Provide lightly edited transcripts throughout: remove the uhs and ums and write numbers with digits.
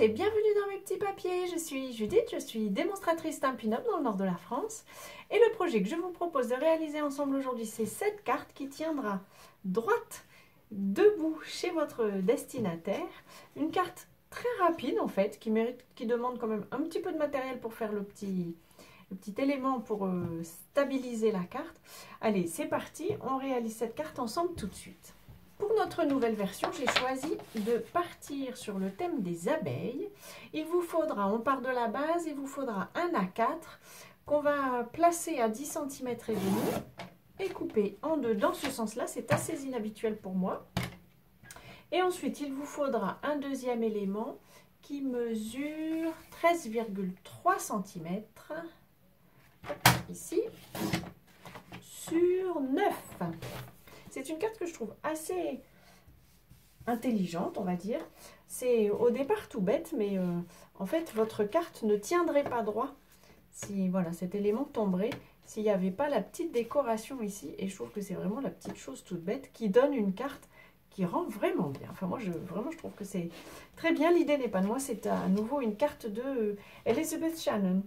et bienvenue dans mes petits papiers. Je suis Judith, je suis démonstratrice Stampin' Up dans le nord de la France. Et le projet que je vous propose de réaliser ensemble aujourd'hui, c'est cette carte qui tiendra droite debout chez votre destinataire. Une carte très rapide en fait, qui demande quand même un petit peu de matériel pour faire le petit élément pour stabiliser la carte. Allez, c'est parti, on réalise cette carte ensemble tout de suite. Pour notre nouvelle version, j'ai choisi de partir sur le thème des abeilles. Il vous faudra, on part de la base, il vous faudra un A4 qu'on va placer à 10 cm et demi et couper en deux dans ce sens-là. C'est assez inhabituel pour moi. Et ensuite, il vous faudra un deuxième élément qui mesure 13,3 cm ici sur 9. C'est une carte que je trouve assez intelligente, on va dire. C'est au départ tout bête, mais en fait, votre carte ne tiendrait pas droit si voilà, cet élément tomberait, s'il n'y avait pas la petite décoration ici. Et je trouve que c'est vraiment la petite chose toute bête qui donne une carte qui rend vraiment bien. Enfin, moi, je trouve que c'est très bien. L'idée n'est pas de moi, c'est à nouveau une carte de Elizabeth Shannon.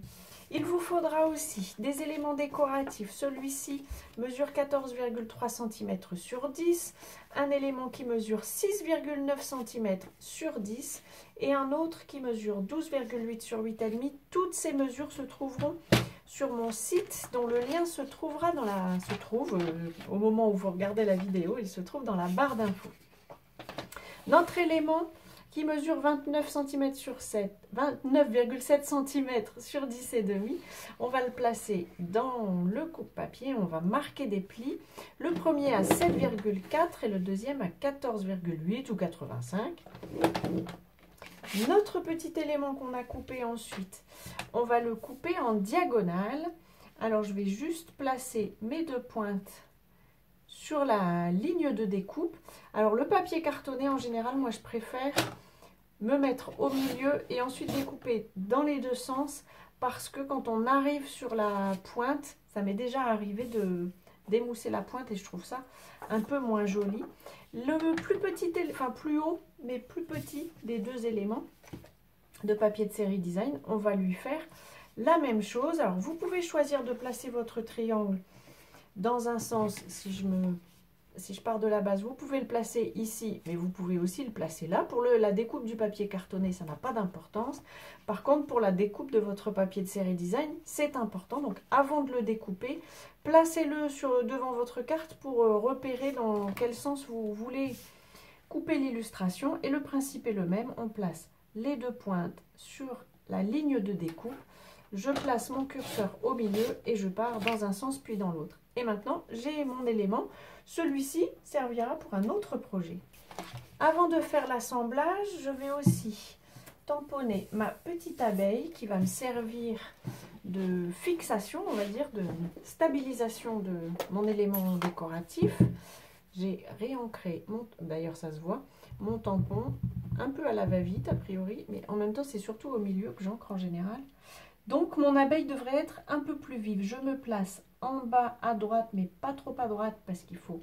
Il vous faudra aussi des éléments décoratifs. Celui-ci mesure 14,3 cm sur 10, un élément qui mesure 6,9 cm sur 10 et un autre qui mesure 12,8 sur 8,5. Toutes ces mesures se trouveront sur mon site, dont le lien se trouvera au moment où vous regardez la vidéo, il se trouve dans la barre d'infos. Notre élément qui mesure 29 cm sur 7, 29,7 cm sur 10 et demi. On va le placer dans le coupe-papier, on va marquer des plis. Le premier à 7,4 et le deuxième à 14,8 ou 85. Notre petit élément qu'on a coupé ensuite, on va le couper en diagonale. Alors je vais juste placer mes deux pointes sur la ligne de découpe. Alors le papier cartonné en général, moi je préfère me mettre au milieu et ensuite découper dans les deux sens, parce que quand on arrive sur la pointe, ça m'est déjà arrivé de d'émousser la pointe et je trouve ça un peu moins joli. Le plus petit, enfin plus haut mais plus petit des deux éléments de papier de série design, on va lui faire la même chose. Alors vous pouvez choisir de placer votre triangle dans un sens. Si je pars de la base, vous pouvez le placer ici, mais vous pouvez aussi le placer là. Pour la découpe du papier cartonné, ça n'a pas d'importance. Par contre, pour la découpe de votre papier de série design, c'est important. Donc, avant de le découper, placez-le devant votre carte pour repérer dans quel sens vous voulez couper l'illustration. Et le principe est le même. On place les deux pointes sur la ligne de découpe. Je place mon curseur au milieu et je pars dans un sens puis dans l'autre. Et maintenant, j'ai mon élément. Celui-ci servira pour un autre projet. Avant de faire l'assemblage, je vais aussi tamponner ma petite abeille qui va me servir de fixation, on va dire, de stabilisation de mon élément décoratif. J'ai réancré, d'ailleurs ça se voit, mon tampon un peu à la va-vite a priori, mais en même temps c'est surtout au milieu que j'ancre en général. Donc mon abeille devrait être un peu plus vive. Je me place en bas à droite, mais pas trop à droite parce qu'il faut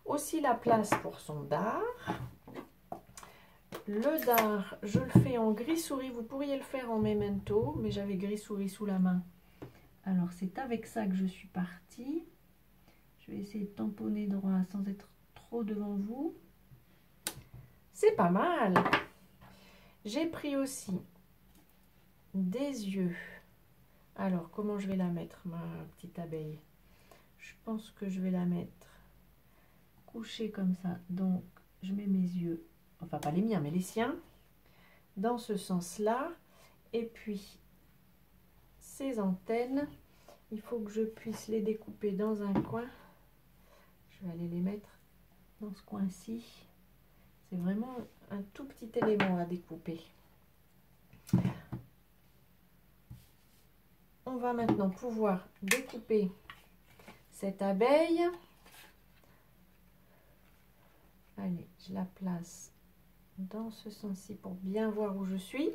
aussi la place pour son dard. Le dard, je le fais en gris souris. Vous pourriez le faire en memento, mais j'avais gris souris sous la main. Alors c'est avec ça que je suis partie. Je vais essayer de tamponner droit sans être trop devant vous. C'est pas mal. J'ai pris aussi des yeux. Alors, comment je vais la mettre, ma petite abeille? Je pense que je vais la mettre couchée comme ça. Donc, je mets mes yeux, enfin pas les miens, mais les siens, dans ce sens-là. Et puis, ces antennes, il faut que je puisse les découper dans un coin. Je vais aller les mettre dans ce coin-ci. C'est vraiment un tout petit élément à découper. On va maintenant pouvoir découper cette abeille. Allez, je la place dans ce sens-ci pour bien voir où je suis.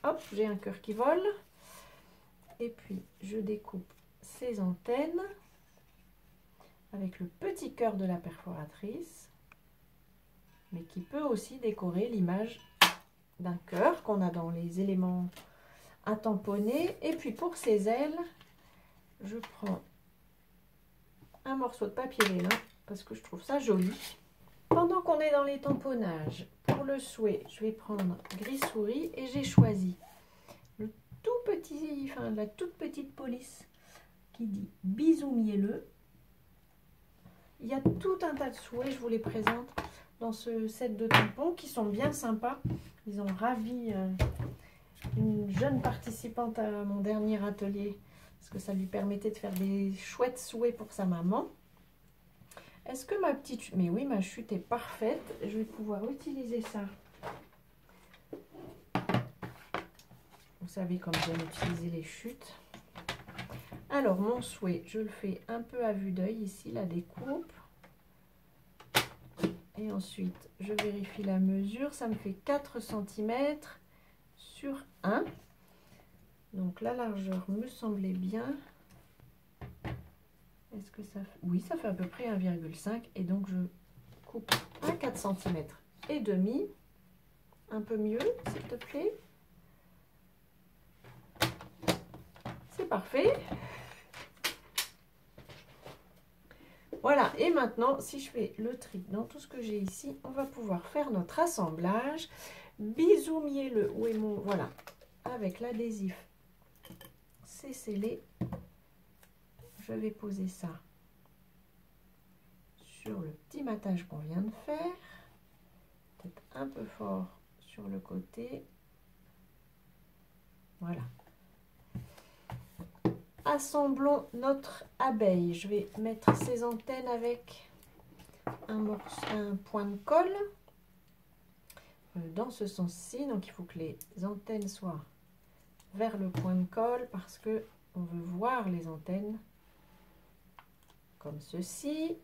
Hop, j'ai un cœur qui vole. Et puis, je découpe ces antennes avec le petit cœur de la perforatrice, mais qui peut aussi décorer l'image d'un cœur qu'on a dans les éléments à tamponner. Et puis pour ses ailes, je prends un morceau de papier vélin parce que je trouve ça joli. Pendant qu'on est dans les tamponnages, pour le souhait, je vais prendre gris souris et j'ai choisi le tout petit, enfin la toute petite police qui dit bisou mielleux. Il y a tout un tas de souhaits, je vous les présente dans ce set de tampons qui sont bien sympas. Ils ont ravi une jeune participante à mon dernier atelier parce que ça lui permettait de faire des chouettes souhaits pour sa maman. Est-ce que ma petite... Mais oui, ma chute est parfaite. Je vais pouvoir utiliser ça. Vous savez comme j'aime utiliser les chutes. Alors, mon souhait, je le fais un peu à vue d'œil ici, la découpe. Et ensuite, je vérifie la mesure. Ça me fait 4 cm sur 1. Donc, la largeur me semblait bien. Est-ce que ça fait... Oui, ça fait à peu près 1,5. Et donc, je coupe à 4 cm et demi. Un peu mieux, s'il te plaît. C'est parfait. Voilà, et maintenant, si je fais le tri dans tout ce que j'ai ici, on va pouvoir faire notre assemblage. Bisou mielleux, où est mon... Voilà, avec l'adhésif, c'est scellé. Je vais poser ça sur le petit matage qu'on vient de faire. Peut-être un peu fort sur le côté. Voilà. Assemblons notre abeille. Je vais mettre ses antennes avec un point de colle dans ce sens-ci. Donc il faut que les antennes soient vers le point de colle parce que on veut voir les antennes comme ceci.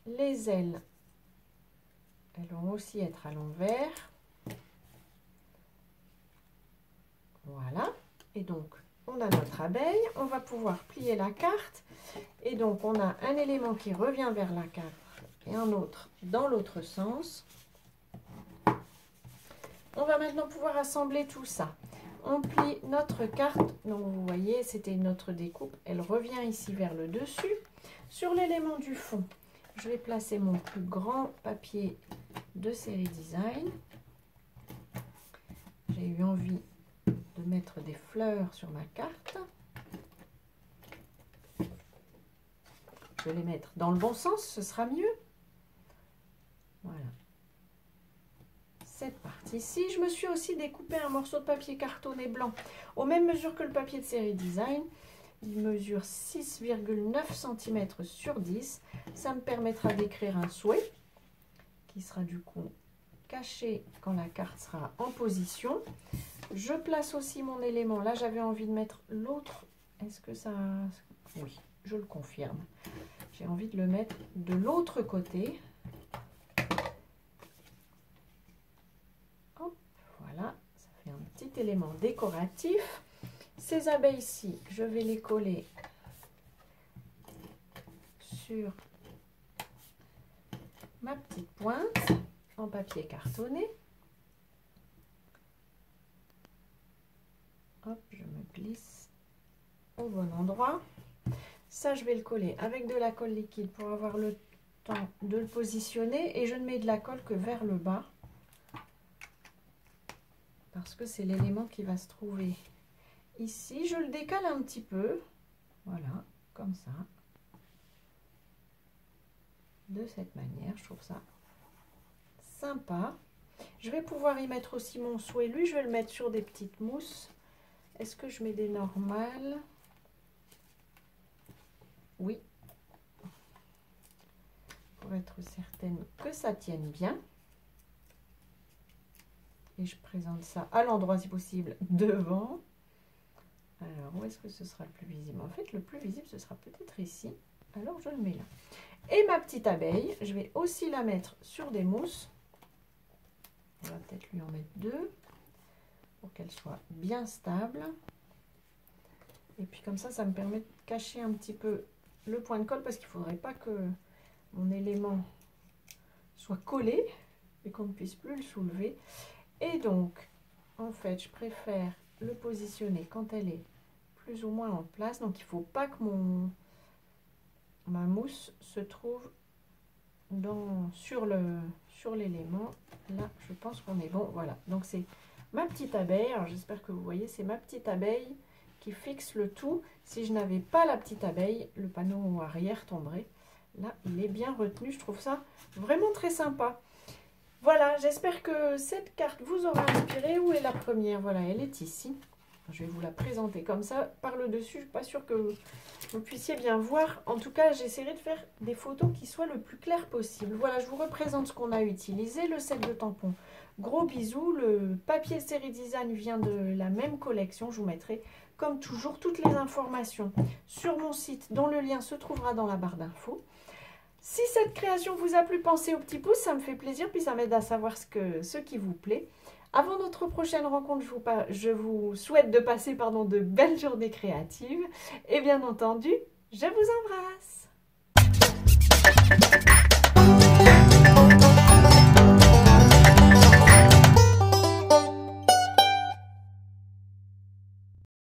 Les ailes, elles vont aussi être à l'envers. Voilà. Et donc on a notre abeille, on va pouvoir plier la carte et donc on a un élément qui revient vers la carte et un autre dans l'autre sens. On va maintenant pouvoir assembler tout ça. On plie notre carte, donc vous voyez c'était notre découpe, elle revient ici vers le dessus. Sur l'élément du fond, je vais placer mon plus grand papier de série design. J'ai eu envie de mettre des fleurs sur ma carte. Je vais les mettre dans le bon sens, ce sera mieux. Voilà. Cette partie-ci, je me suis aussi découpé un morceau de papier cartonné blanc aux mêmes mesures que le papier de série design. Il mesure 6,9 cm sur 10. Ça me permettra d'écrire un souhait qui sera du coup caché quand la carte sera en position. Je place aussi mon élément. Là, j'avais envie de mettre l'autre. Est-ce que ça... Oui, je le confirme. J'ai envie de le mettre de l'autre côté. Hop, voilà. Ça fait un petit élément décoratif. Ces abeilles-ci, je vais les coller sur ma petite pointe en papier cartonné. Hop, je me glisse au bon endroit. Ça, je vais le coller avec de la colle liquide pour avoir le temps de le positionner. Et je ne mets de la colle que vers le bas. Parce que c'est l'élément qui va se trouver ici. Je le décale un petit peu. Voilà, comme ça. De cette manière, je trouve ça sympa. Je vais pouvoir y mettre aussi mon souhait. Lui, je vais le mettre sur des petites mousses. Est-ce que je mets des normales? Oui. Pour être certaine que ça tienne bien. Et je présente ça à l'endroit, si possible, devant. Alors, où est-ce que ce sera le plus visible? En fait, le plus visible, ce sera peut-être ici. Alors, je le mets là. Et ma petite abeille, je vais aussi la mettre sur des mousses. On va peut-être lui en mettre 2 pour qu'elle soit bien stable. Et puis comme ça me permet de cacher un petit peu le point de colle parce qu'il ne faudrait pas que mon élément soit collé et qu'on ne puisse plus le soulever. Et donc, en fait, je préfère le positionner quand elle est plus ou moins en place. Donc, il ne faut pas que ma mousse se trouve sur l'élément. Là, je pense qu'on est bon. Voilà, donc c'est ma petite abeille. Alors, j'espère que vous voyez, c'est ma petite abeille qui fixe le tout. Si je n'avais pas la petite abeille, le panneau arrière tomberait. Là, il est bien retenu. Je trouve ça vraiment très sympa. Voilà, j'espère que cette carte vous aura inspiré. Où est la première? Voilà, elle est ici. Je vais vous la présenter comme ça, par le dessus. Je ne suis pas sûre que vous puissiez bien voir. En tout cas, j'essaierai de faire des photos qui soient le plus claires possible. Voilà, je vous représente ce qu'on a utilisé. Le set de tampons, gros bisous. Le papier série design vient de la même collection. Je vous mettrai, comme toujours, toutes les informations sur mon site, dont le lien se trouvera dans la barre d'infos. Si cette création vous a plu, pensez au petit pouce, ça me fait plaisir, puis ça m'aide à savoir ce qui vous plaît. Avant notre prochaine rencontre, je vous souhaite de passer de belles journées créatives. Et bien entendu, je vous embrasse.